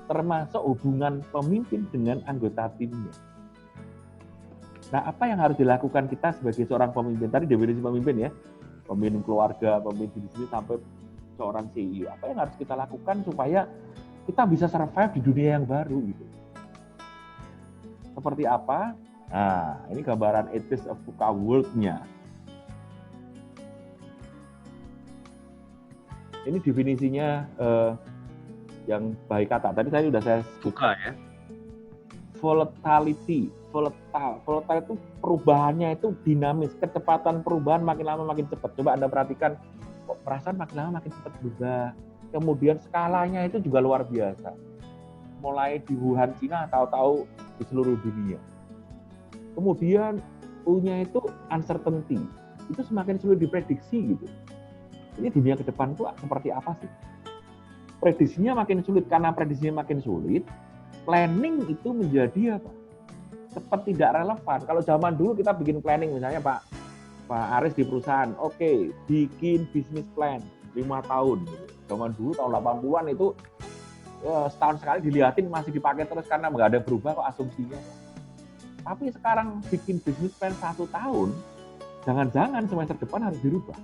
termasuk hubungan pemimpin dengan anggota timnya. Nah, apa yang harus dilakukan kita sebagai seorang pemimpin? Tadi definisi pemimpin ya, pemimpin keluarga, pemimpin di sini sampai seorang CEO. Apa yang harus kita lakukan supaya kita bisa survive di dunia yang baru gitu? Seperti apa? Nah, ini gambaran Ethics of VUCA World-nya. Ini definisinya yang baik kata. Tadi saya buka ya. Volatility. Volatile itu perubahannya itu dinamis. Kecepatan perubahan makin lama makin cepat. Coba Anda perhatikan, kok perasaan makin lama makin cepat berubah. Kemudian skalanya itu juga luar biasa. Mulai di Wuhan, Cina, tahu-tahu di seluruh dunia. Kemudian U-nya itu uncertainty. Itu semakin sulit diprediksi gitu. Ini dunia ke depan itu seperti apa sih? Prediksinya makin sulit. Karena prediksinya makin sulit, planning itu menjadi apa? Cepat tidak relevan. Kalau zaman dulu kita bikin planning, misalnya Pak Aris di perusahaan, oke, bikin bisnis plan 5 tahun. Zaman dulu tahun 80-an itu setahun sekali dilihatin masih dipakai terus karena nggak ada berubah kok asumsinya. Tapi sekarang bikin bisnis plan 1 tahun, jangan-jangan semester depan harus dirubah.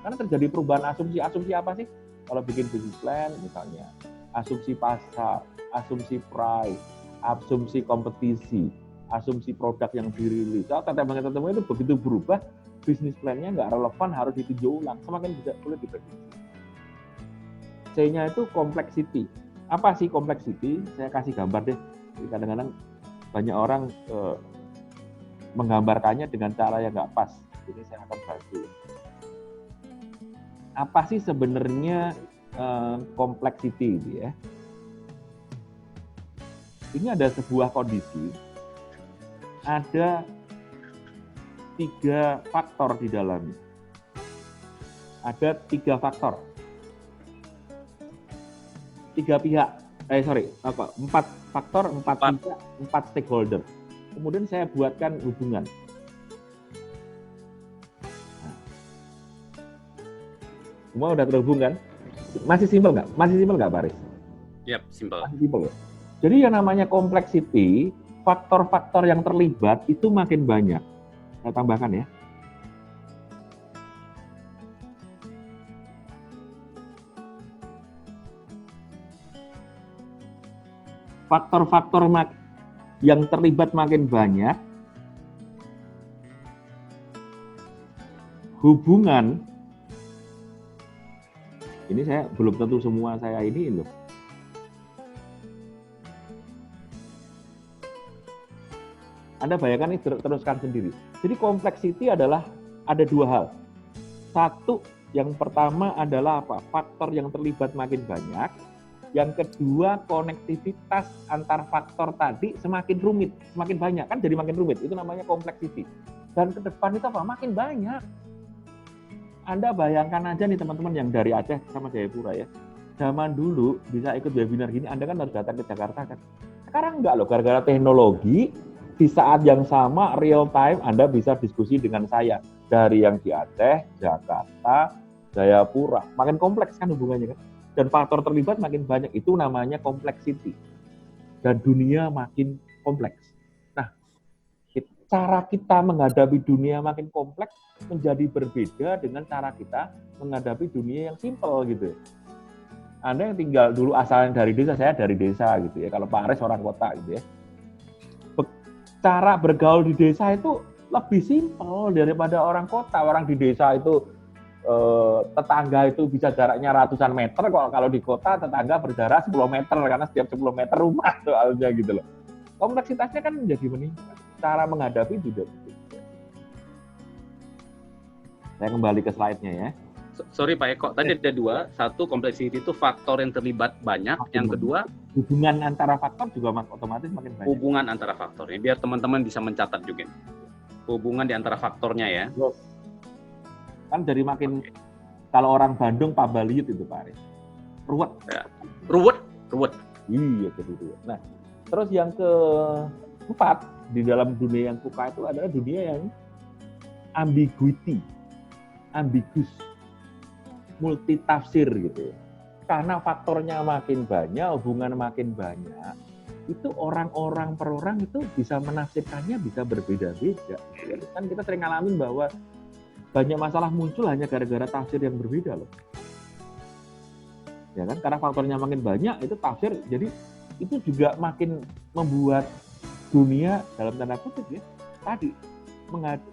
Karena terjadi perubahan asumsi. Asumsi apa sih? Kalau bikin bisnis plan misalnya, asumsi pasar, asumsi price, asumsi kompetisi, asumsi produk yang dirilis. Kalau tetap itu begitu berubah, bisnis plan-nya nggak relevan, harus ditinjau ulang. Semakin bisa sulit diprediksi. C-nya itu complexity. Apa sih complexity? Saya kasih gambar deh. Jadi kadang-kadang banyak orang menggambarkannya dengan cara yang nggak pas. Jadi saya akan bantu. Apa sih sebenarnya complexity ya? Ini ada sebuah kondisi, ada 3 faktor di dalamnya. Ada 3 faktor. 4 faktor, 4 pihak, 4 stakeholder. Kemudian saya buatkan hubungan. Semua udah terhubung kan? Masih simpel nggak? Pak Aris? Yap, simpel. Masih simpel ya? Jadi yang namanya complexity, faktor-faktor yang terlibat itu makin banyak. Saya tambahkan ya. Faktor-faktor yang terlibat makin banyak, hubungan, ini saya belum tentu semua saya ini loh. Anda bayangkan ini teruskan sendiri. Jadi complexity adalah ada 2 hal. Satu, yang pertama adalah apa? Faktor yang terlibat makin banyak. Yang kedua, konektivitas antar faktor tadi semakin rumit, semakin banyak. Kan jadi makin rumit, itu namanya complexity. Dan ke depan itu apa? Makin banyak. Anda bayangkan aja nih teman-teman yang dari Aceh sama Jayapura ya. Zaman dulu bisa ikut webinar gini, Anda kan harus datang ke Jakarta kan. Sekarang enggak loh, gara-gara teknologi, di saat yang sama, real time, Anda bisa diskusi dengan saya. Dari yang di Aceh, Jakarta, Jayapura. Makin kompleks kan hubungannya kan. Dan faktor terlibat makin banyak, itu namanya complexity. Dan dunia makin kompleks. Nah, cara kita menghadapi dunia makin kompleks menjadi berbeda dengan cara kita menghadapi dunia yang simple gitu. Anda yang tinggal dulu asalnya dari desa, saya dari desa gitu ya. Kalau Pak Aris orang kota gitu ya. Cara bergaul di desa itu lebih simpel daripada orang kota. Orang di desa itu tetangga itu bisa jaraknya ratusan meter, kalau di kota tetangga berjarak 10 meter karena setiap 10 meter rumah soalnya gitu loh. Kompleksitasnya kan menjadi meningkat. Cara menghadapi juga begitu. Saya kembali ke slide-nya ya. Sorry Pak Eko, tadi ada 2. Satu, complexity itu faktor yang terlibat banyak. Yang kedua, hubungan antara faktor juga otomatis makin banyak. Hubungan antara faktornya, biar teman-teman bisa mencatat juga. Hubungan di antara faktornya ya. Kan jadi makin, kalau orang Bandung Pabaliut itu Pak Aris. Ruwet. Ya. Ruwet. Iya, jadi ruwet. Nah, terus yang keempat, di dalam dunia yang VUCA itu adalah dunia yang ambiguity, ambigus, multitafsir gitu ya. karena faktornya makin banyak, hubungan makin banyak, itu orang-orang per orang itu bisa menafsirkannya bisa berbeda-beda. Kan kita sering ngalamin bahwa banyak masalah muncul hanya gara-gara tafsir yang berbeda loh. Ya kan, karena faktornya makin banyak itu tafsir, jadi itu juga makin membuat dunia dalam tanda kutip ya tadi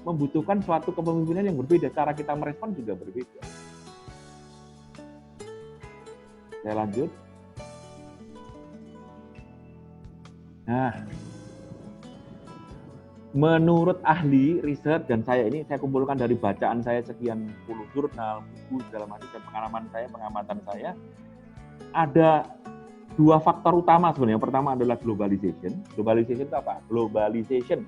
membutuhkan suatu kepemimpinan yang berbeda, cara kita merespon juga berbeda. Saya lanjut. Nah, menurut ahli riset dan saya kumpulkan dari bacaan saya sekian puluh jurnal, buku, segala macam, dan pengalaman saya, pengamatan saya, ada dua faktor utama sebenarnya. Yang pertama adalah globalization. Globalization itu apa? Globalization.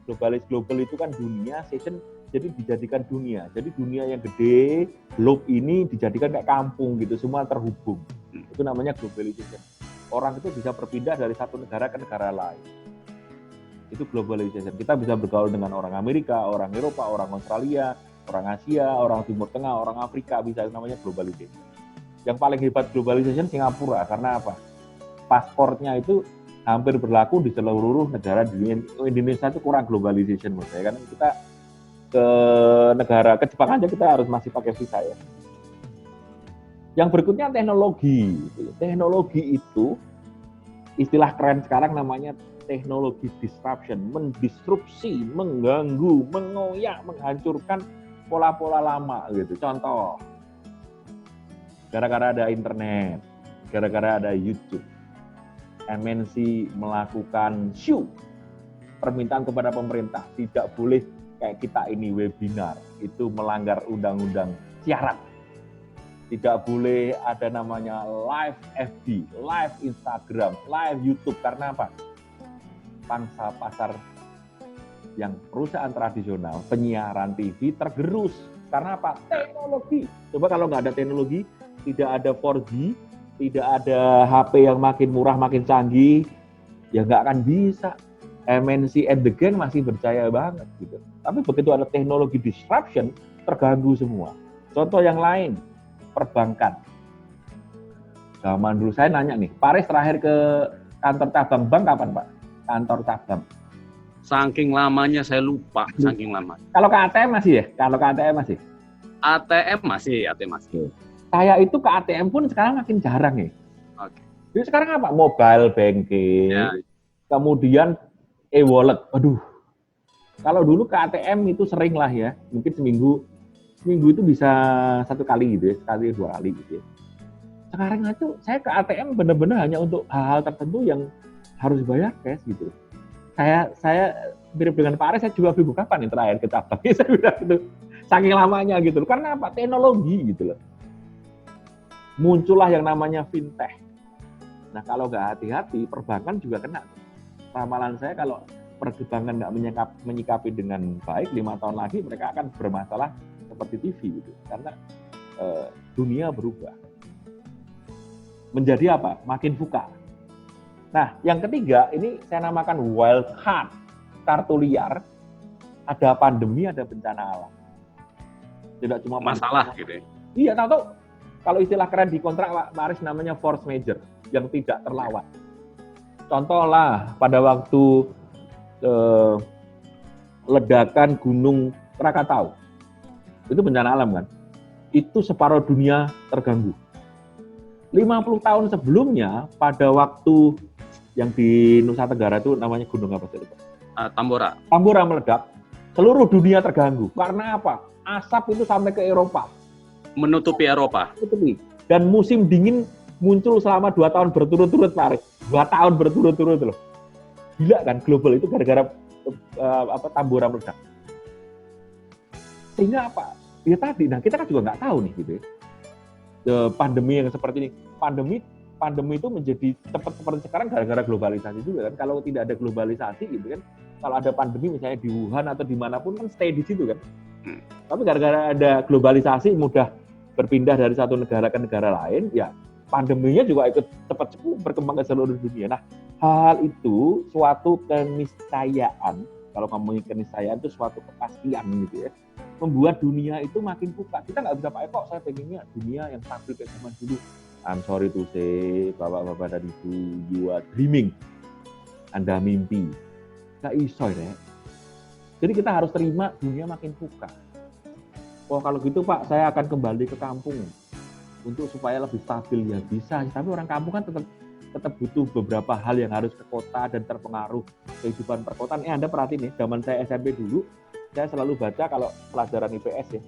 Global itu kan dunia, session jadi dijadikan dunia. Jadi dunia yang gede, globe ini dijadikan kayak kampung gitu, semua terhubung. Itu namanya globalization. Orang itu bisa berpindah dari satu negara ke negara lain. Itu globalization. Kita bisa bergaul dengan orang Amerika, orang Eropa, orang Australia, orang Asia, orang Timur Tengah, orang Afrika, bisa, namanya globalization. Yang paling hebat globalization Singapura, karena apa? Pasportnya itu hampir berlaku di seluruh negara di dunia. Indonesia itu kurang globalization menurut saya, kan kita ke negara ke Jepang aja kita harus masih pakai visa ya. Yang berikutnya teknologi. Teknologi itu istilah keren sekarang namanya teknologi disruption, mendisrupsi, mengganggu, mengoyak, menghancurkan pola-pola lama gitu. Contoh, gara-gara ada internet, gara-gara ada YouTube, MNC melakukan permintaan kepada pemerintah tidak boleh kayak kita ini webinar, itu melanggar undang-undang siaran. Tidak boleh ada namanya live FB, live Instagram, live YouTube. Karena apa? Pangsa pasar yang perusahaan tradisional, penyiaran TV tergerus. Karena apa? Teknologi. Coba kalau nggak ada teknologi, tidak ada 4G, tidak ada HP yang makin murah, makin canggih, ya nggak akan bisa. MNC and the gang masih berjaya banget gitu. Tapi begitu ada teknologi disruption, terganggu semua. Contoh yang lain, perbankan. Zaman dulu saya nanya nih, Paris terakhir ke kantor cabang bank kapan Pak? Kantor cabang. Saking lamanya saya lupa, saking lama. Kalau ke ATM masih ya? Kalau ke ATM masih? ATM masih. Saya itu ke ATM pun sekarang makin jarang ya. Oke. Jadi sekarang apa? Mobile banking, Ya. kemudian e-wallet. Aduh, kalau dulu ke ATM itu sering lah ya, mungkin seminggu itu bisa 1 kali gitu ya, sekali 2 kali gitu ya. Sekarang itu saya ke ATM benar-benar hanya untuk hal-hal tertentu yang harus bayar cash gitu. Saya mirip dengan Pak Aris, saya juga bingung kapan yang terakhir ke cabang. Saya bilang gitu, saking lamanya gitu loh. Karena apa? Teknologi gitu loh. Muncullah yang namanya fintech. Nah kalau nggak hati-hati, perbankan juga kena. Ramalan saya kalau perbankan nggak menyikapi dengan baik, 5 tahun lagi mereka akan bermasalah seperti TV gitu. Karena dunia berubah. Menjadi apa? Makin VUCA. Nah, yang ketiga, ini saya namakan wild card, kartu liar. Ada pandemi, ada bencana alam. Tidak cuma masalah gitu ya. Iya, tahu kalau istilah keren di kontrak Pak Aris namanya force major, yang tidak terlawan. Contoh lah, pada waktu ledakan Gunung Krakatau, itu bencana alam kan? Itu separuh dunia terganggu. 50 tahun sebelumnya, pada waktu yang di Nusa Tenggara itu namanya gunung apa sih? Tambora. Tambora meledak, seluruh dunia terganggu. Karena apa? Asap itu sampai ke Eropa. Menutupi Eropa. Dan musim dingin muncul selama 2 tahun berturut-turut, Pak Aris. 2 tahun berturut-turut loh. Gila kan, global itu gara-gara Tambora meledak. Sehingga apa? Ya tadi, nah kita kan juga nggak tahu nih gitu ya. Pandemi yang seperti ini. Pandemi itu menjadi cepat seperti sekarang gara-gara globalisasi juga kan. Kalau tidak ada globalisasi gitu kan, kalau ada pandemi misalnya di Wuhan atau dimanapun kan stay di situ kan. Tapi gara-gara ada globalisasi mudah berpindah dari satu negara ke negara lain, ya pandeminya juga ikut cepat berkembang ke seluruh dunia. Nah, hal itu suatu keniscayaan. Kalau ngomongin keniscayaan itu suatu kepastian gitu ya. Membuat dunia itu makin buka. Kita nggak bisa pakai kok saya pengennya dunia yang stabil kayak zaman dulu. I'm sorry to say, bapak-bapak dan ibu, you are dreaming. Anda mimpi. Gak iso ya. Jadi kita harus terima dunia makin suka. Oh kalau gitu Pak, saya akan kembali ke kampung untuk supaya lebih stabil ya bisa. Tapi orang kampung kan tetap butuh beberapa hal yang harus ke kota dan terpengaruh kehidupan perkotaan. Anda perhatiin nih, zaman saya SMP dulu, saya selalu baca kalau pelajaran IPS ya.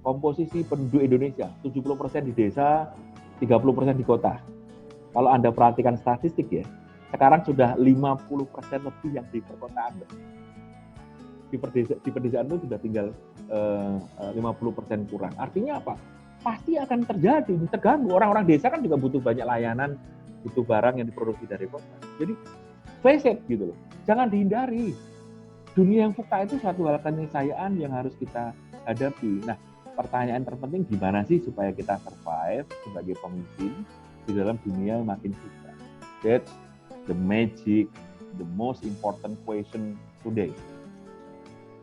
Komposisi penduduk Indonesia, 70% di desa, 30% di kota. Kalau Anda perhatikan statistik ya, sekarang sudah 50% lebih yang di perkotaan. Di pedesaan itu sudah tinggal 50% kurang. Artinya apa? Pasti akan terjadi, terganggu. Orang-orang desa kan juga butuh banyak layanan, butuh barang yang diproduksi dari kota. Jadi face it gitu loh. Jangan dihindari. Dunia yang VUCA itu suatu hal keniscayaan yang harus kita hadapi. Nah, pertanyaan terpenting gimana sih supaya kita survive sebagai pemimpin di dalam dunia yang makin VUCA? That's the magic, the most important question today.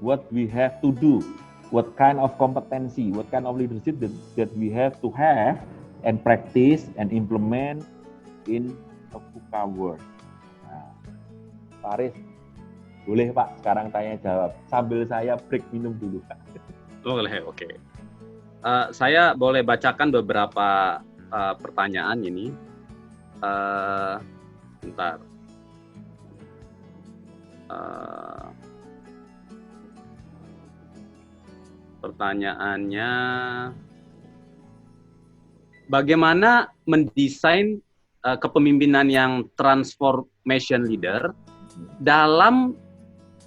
What we have to do, what kind of competency, what kind of leadership that we have to have and practice and implement in a VUCA world. Nah, Pak Aris, boleh Pak sekarang tanya jawab sambil saya break minum dulu Pak. Boleh, oke. Saya boleh bacakan beberapa pertanyaan ini. Bentar. Pertanyaannya, bagaimana mendesain kepemimpinan yang transformation leader dalam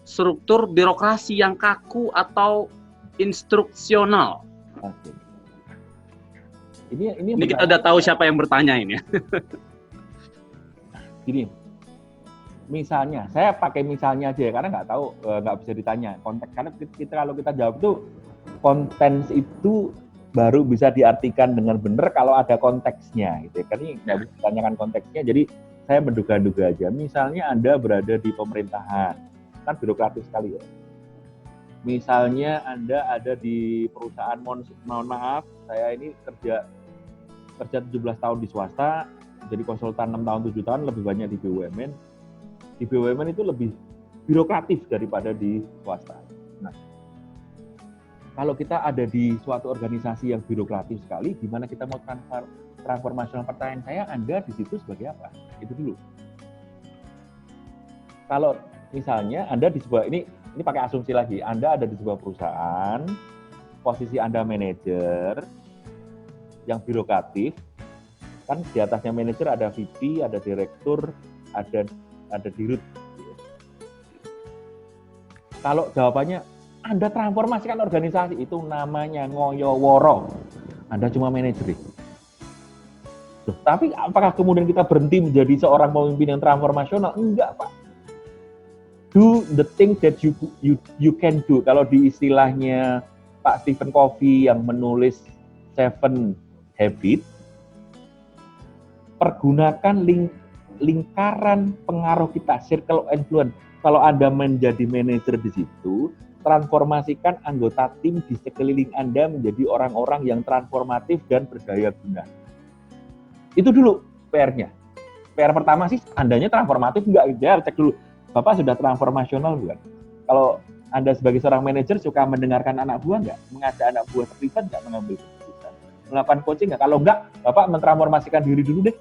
struktur birokrasi yang kaku atau instruksional? Oke. Ini kita udah tahu siapa yang bertanya ini. Gini, misalnya, saya pakai misalnya aja ya, karena nggak bisa ditanya konteks. Karena kalau kita jawab tuh konten itu baru bisa diartikan dengan benar kalau ada konteksnya, gitu. Kan ini nggak bisa ditanyakan konteksnya, jadi saya menduga-duga aja. Misalnya Anda berada di pemerintahan, kan birokratis sekali ya. Misalnya Anda ada di perusahaan, mohon maaf, saya ini kerja 17 tahun di swasta, jadi konsultan 6 tahun, 7 tahun, lebih banyak di BUMN. Di BUMN itu lebih birokratif daripada di swasta. Nah, kalau kita ada di suatu organisasi yang birokratif sekali, gimana kita mau transformasional? Pertanyaan saya, Anda di situ sebagai apa? Itu dulu. Kalau misalnya Anda di sebuah, ini pakai asumsi lagi, Anda ada di sebuah perusahaan, posisi Anda manajer yang birokratif, kan di atasnya manajer ada VP, ada direktur, ada dirut. Kalau jawabannya Anda transformasikan organisasi, itu namanya ngoyoworo. Anda cuma manajer. Loh, tapi apakah kemudian kita berhenti menjadi seorang pemimpin yang transformasional? Enggak, Pak. Do the thing that you can do. Kalau di istilahnya Pak Stephen Covey yang menulis 7 Habits, pergunakan lingkaran pengaruh kita, circle of influence. Kalau Anda menjadi manajer di situ, transformasikan anggota tim di sekeliling Anda menjadi orang-orang yang transformatif dan berdaya guna. Itu dulu PR-nya. PR pertama sih, Andanya transformatif enggak? Ya, cek dulu. Bapak sudah transformasional bukan? Kalau Anda sebagai seorang manajer suka mendengarkan anak buah enggak? Mengajak anak buah terlibat enggak mengambil keputusan? Melakukan coaching enggak? Kalau enggak, Bapak mentransformasikan diri dulu deh.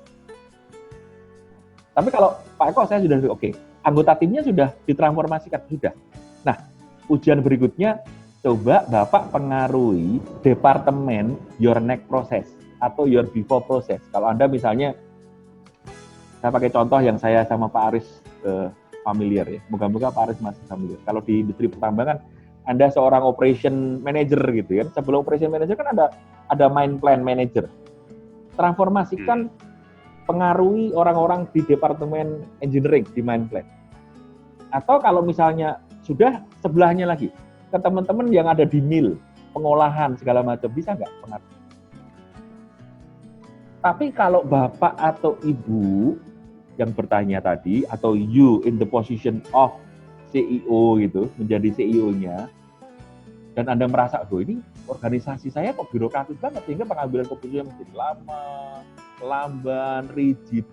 Tapi kalau Pak Eko, saya sudah oke. Anggota timnya sudah ditransformasikan, sudah. Nah, ujian berikutnya, coba Bapak pengaruhi departemen your next process atau your before process. Kalau Anda misalnya, saya pakai contoh yang saya sama Pak Aris familiar ya. Moga-moga Pak Aris masih familiar. Kalau di industri pertambangan, Anda seorang operation manager gitu kan. Sebelum operation manager kan ada main plan manager. Transformasikan, pengaruhi orang-orang di departemen engineering di main plan. Atau kalau misalnya sudah sebelahnya lagi, ke teman-teman yang ada di mill, pengolahan segala macam, bisa nggak pengaruh? Tapi kalau Bapak atau Ibu yang bertanya tadi, atau you in the position of CEO gitu, menjadi CEO-nya, dan Anda merasa, ini organisasi saya kok birokratis banget, sehingga pengambilan keputusan menjadi lama, lamban, rigid.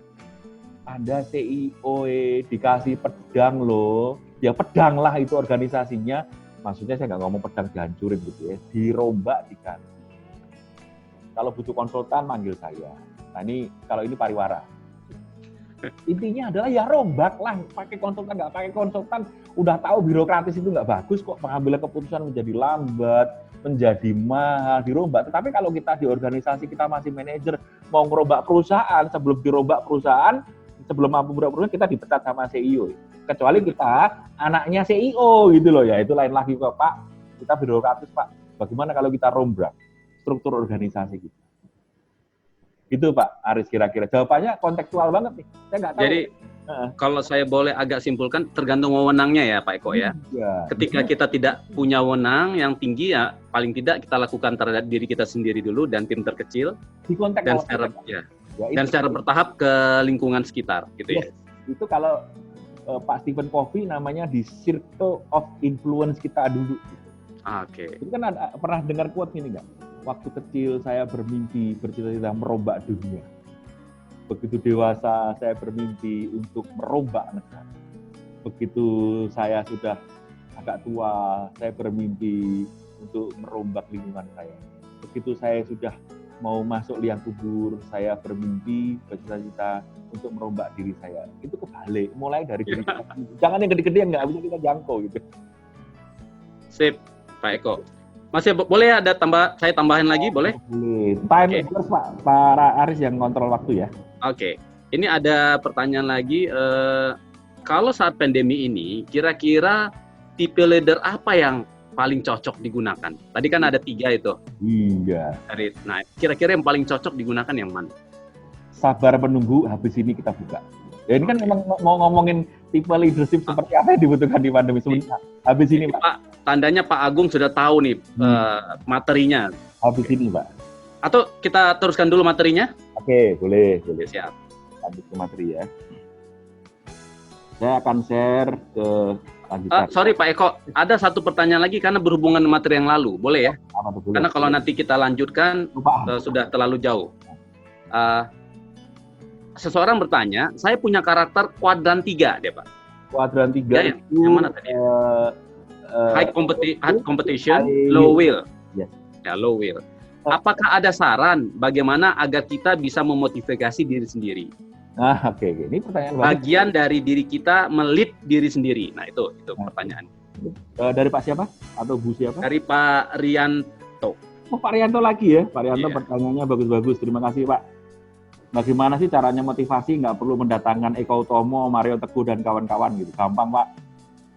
Anda CEO dikasih pedang loh, ya pedang lah itu organisasinya. Maksudnya saya nggak ngomong pedang dihancurin gitu ya, dirombak diganti. Kalau butuh konsultan manggil saya. Nah ini kalau ini pariwara. Intinya adalah ya rombak lah, pakai konsultan nggak pakai konsultan, udah tahu birokratis itu nggak bagus kok, pengambilan keputusan menjadi lambat, menjadi mahal, dirombak. Tetapi kalau kita di organisasi, kita masih manajer, mau ngerombak perusahaan, sebelum dirombak perusahaan, sebelum mampu berobat perusahaan, kita dipecat sama CEO. Kecuali kita anaknya CEO gitu loh, ya itu lain lagi kok Pak, kita birokratis Pak. Bagaimana kalau kita rombak struktur organisasi kita? Itu Pak Aris kira-kira. Jawabannya kontekstual banget nih. Saya nggak tahu. Jadi kalau saya boleh agak simpulkan, tergantung wewenangnya ya Pak Eko ya. Ketika kita tidak punya wewenang yang tinggi, ya paling tidak kita lakukan terhadap diri kita sendiri dulu dan tim terkecil. Di konteks dan secara dan secara bertahap ke lingkungan sekitar gitu ya. Itu kalau Pak Stephen Covey namanya di circle of influence kita dulu. Gitu. Oke. Itu kan pernah dengar quote ini nggak? Waktu kecil saya bermimpi bercita-cita merombak dunia. Begitu dewasa saya bermimpi untuk merombak negara. Begitu saya sudah agak tua, saya bermimpi untuk merombak lingkungan saya. Begitu saya sudah mau masuk liang kubur, saya bermimpi bercita-cita untuk merombak diri saya. Itu kebalik, mulai dari diri kita. Jangan yang gede-gede yang nggak bisa kita jangkau gitu. Sip, Pak Eko. Masih boleh ada saya tambahin lagi, boleh? Boleh. Time terus Pak Aris yang kontrol waktu ya. Oke. Ini ada pertanyaan lagi. Kalau saat pandemi ini, kira-kira tipe leader apa yang paling cocok digunakan? Tadi kan ada 3 itu. Iya. Nah, kira-kira yang paling cocok digunakan yang mana? Sabar menunggu, habis ini kita buka. Ya ini kan memang mau ngomongin tipe leadership seperti apa yang dibutuhkan di pandemi sebentar. Habis ini Pak. Tandanya Pak Agung sudah tahu nih materinya. Habis ini Pak. Atau kita teruskan dulu materinya? Oke, boleh. Siap. Lanjut ke materi ya. Saya akan share ke sorry Pak Eko, ada satu pertanyaan lagi karena berhubungan dengan materi yang lalu, boleh ya? Karena kalau nanti kita lanjutkan sudah terlalu jauh. Seseorang bertanya, saya punya karakter kuadran 3 deh Pak. Kuadran 3 ya, itu yang mana tadi? High competition, low will. Yes. Ya, low will. Apakah ada saran bagaimana agar kita bisa memotivasi diri sendiri? Nah, oke. Ini pertanyaan bagian dari diri kita melit diri sendiri. Nah, itu pertanyaan. Dari Pak siapa? Atau Bu siapa? Dari Pak Rianto. Oh, Pak Rianto lagi ya? Pak Rianto pertanyaannya bagus-bagus. Terima kasih, Pak. Bagaimana sih caranya motivasi? Nggak perlu mendatangkan Eko Utomo, Mario Teguh, dan kawan-kawan gitu. Gampang, Pak.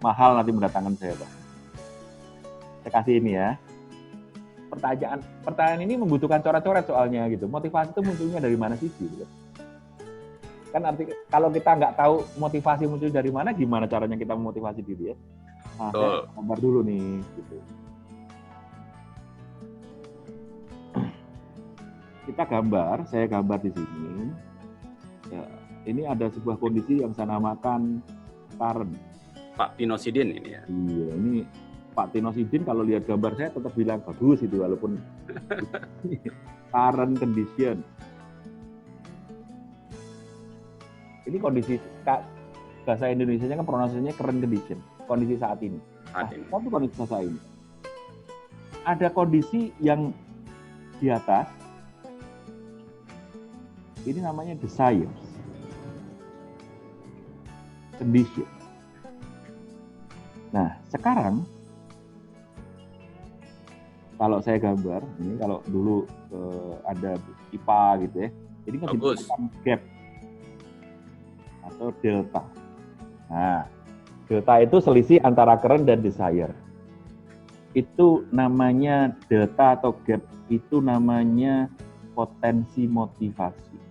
Mahal nanti mendatangkan saya, Pak. Saya kasih ini ya. Pertanyaan ini membutuhkan coret-coret soalnya gitu. Motivasi itu munculnya dari mana sih gitu. Kan kalau kita nggak tahu motivasi muncul dari mana, gimana caranya kita memotivasi diri ya? Nah, saya gambar dulu nih gitu. Saya gambar di sini. Ya, ini ada sebuah kondisi yang saya namakan current. Pak Tino Sidin ini ya. Iya, ini Pak Tino Sidin kalau lihat gambar saya tetap bilang bagus itu walaupun current condition. Ini kondisi bahasa Indonesianya kan pronunciasinya current condition, kondisi saat ini. Satu kondisi saat ini. Ada kondisi yang di atas. Ini namanya desires. Condition. Nah, sekarang kalau saya gambar, ini kalau dulu ada IPA gitu ya, ini kan disebutkan gap atau delta. Nah, delta itu selisih antara current dan desire. Itu namanya delta atau gap, itu namanya potensi motivasi.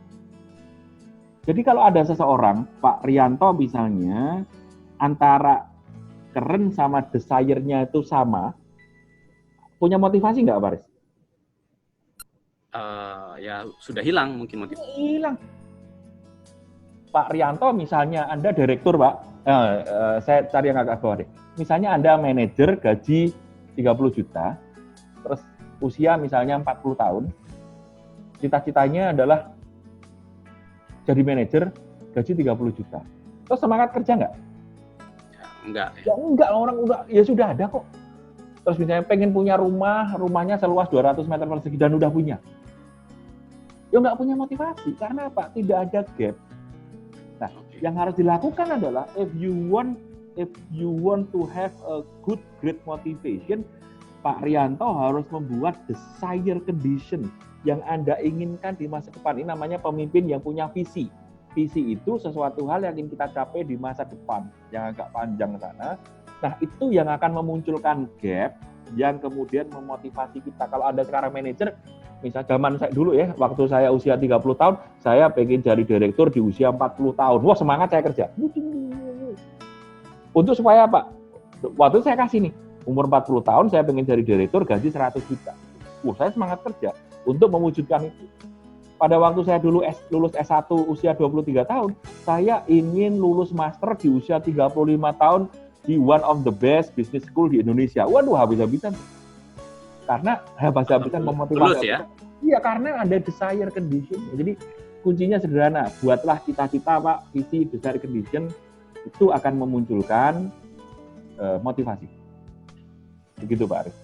Jadi kalau ada seseorang, Pak Rianto misalnya, antara current sama desire-nya itu sama, punya motivasi nggak, Pak Aris? Ya sudah hilang mungkin motivasi. Hilang. Pak Rianto misalnya Anda direktur, Pak. Saya cari yang agak bawah deh. Misalnya Anda manajer gaji 30 juta, terus usia misalnya 40 tahun, cita-citanya adalah jadi manajer, gaji 30 juta. Terus semangat kerja nggak? Enggak. Ya enggak, orang udah, ya sudah ada kok. Terus misalnya pengen punya rumah, rumahnya seluas 200 meter persegi dan udah punya. Ya nggak punya motivasi, karena apa? Tidak ada gap. Nah, yang harus dilakukan adalah if you want to have a good great motivation, Pak Rianto harus membuat desire condition yang Anda inginkan di masa depan. Ini namanya pemimpin yang punya visi. Visi itu sesuatu hal yang ingin kita capai di masa depan, yang agak panjang sana. Nah, itu yang akan memunculkan gap, yang kemudian memotivasi kita. Kalau Anda sekarang manajer, misalnya zaman saya dulu ya, waktu saya usia 30 tahun, saya pengen jadi direktur di usia 40 tahun. Wah, semangat saya kerja. Untuk supaya apa? Waktu saya kasih nih, umur 40 tahun saya pengen jadi direktur, gaji 100 juta. Wah, saya semangat kerja untuk mewujudkan itu. Pada waktu saya dulu lulus S1 usia 23 tahun, saya ingin lulus master di usia 35 tahun di one of the best business school di Indonesia. Waduh, habis-habisan. Karena habis-habisan memotivasi. Ya? Iya, karena ada desire condition. Jadi kuncinya sederhana, buatlah cita-cita, Pak, visi, desire condition, itu akan memunculkan motivasi. Begitu, Pak Arif.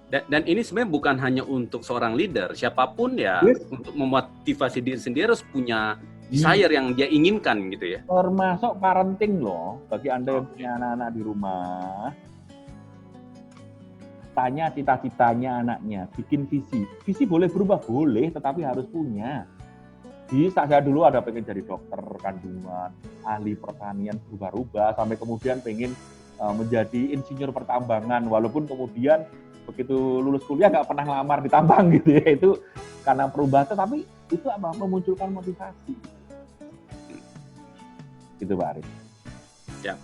Dan ini sebenarnya bukan hanya untuk seorang leader, siapapun ya, untuk memotivasi diri sendiri harus punya desire yang dia inginkan gitu ya. Termasuk parenting loh, bagi Anda yang punya anak-anak di rumah, tanya cita-citanya anaknya, bikin visi. Visi boleh berubah, boleh, tetapi harus punya. Di saat saya dulu ada pengen jadi dokter kandungan, ahli pertanian, berubah-ubah, sampai kemudian pengen menjadi insinyur pertambangan, walaupun kemudian begitu lulus kuliah nggak pernah ngelamar di tambang gitu ya, itu karena perubahan, tapi itu apa? Memunculkan motivasi. Gitu Pak Arif. Ya.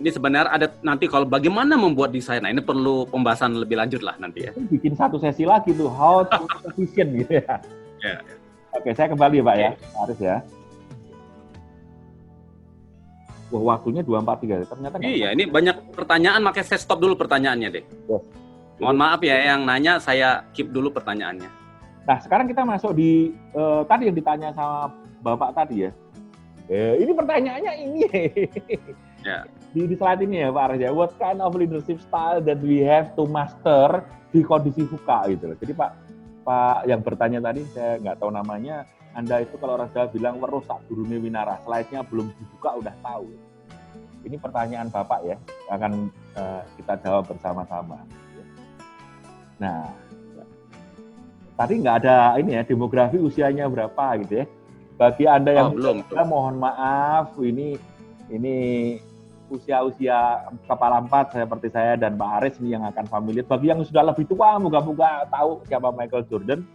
Ini sebenarnya ada nanti kalau bagaimana membuat desain, nah ini perlu pembahasan lebih lanjut lah nanti ya. Bikin satu sesi lagi tuh, how to efficient gitu ya. Ya. Oke, saya kembali Pak ya, Pak Arif ya. Wah, waktunya 2:43, ternyata nggak. Iya, ini banyak pertanyaan, makanya saya stop dulu pertanyaannya deh. Yes. Mohon maaf ya yang nanya, saya keep dulu pertanyaannya. Nah, sekarang kita masuk di tadi yang ditanya sama Bapak tadi ya. Ini pertanyaannya ini. Ya. Di slide ini ya Pak Arif ya. What kind of leadership style that we have to master di kondisi VUCA gitu loh. Jadi Pak yang bertanya tadi, saya nggak tahu namanya, Anda itu kalau orang Jawa bilang weruh sak durune winara, slide-nya belum dibuka udah tahu. Ini pertanyaan Bapak ya, akan kita jawab bersama-sama. Nah, tadi nggak ada ini ya, demografi usianya berapa gitu ya. Bagi Anda yang belum. Mohon maaf, ini usia-usia kepala empat seperti saya dan Pak Aris ini yang akan familiar. Bagi yang sudah lebih tua, moga-moga tahu siapa Michael Jordan.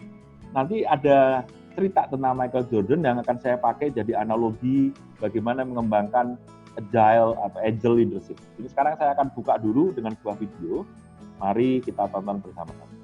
Nanti ada cerita tentang Michael Jordan yang akan saya pakai jadi analogi bagaimana mengembangkan agile atau agile leadership. Jadi sekarang saya akan buka dulu dengan sebuah video. Mari kita tonton bersama-sama.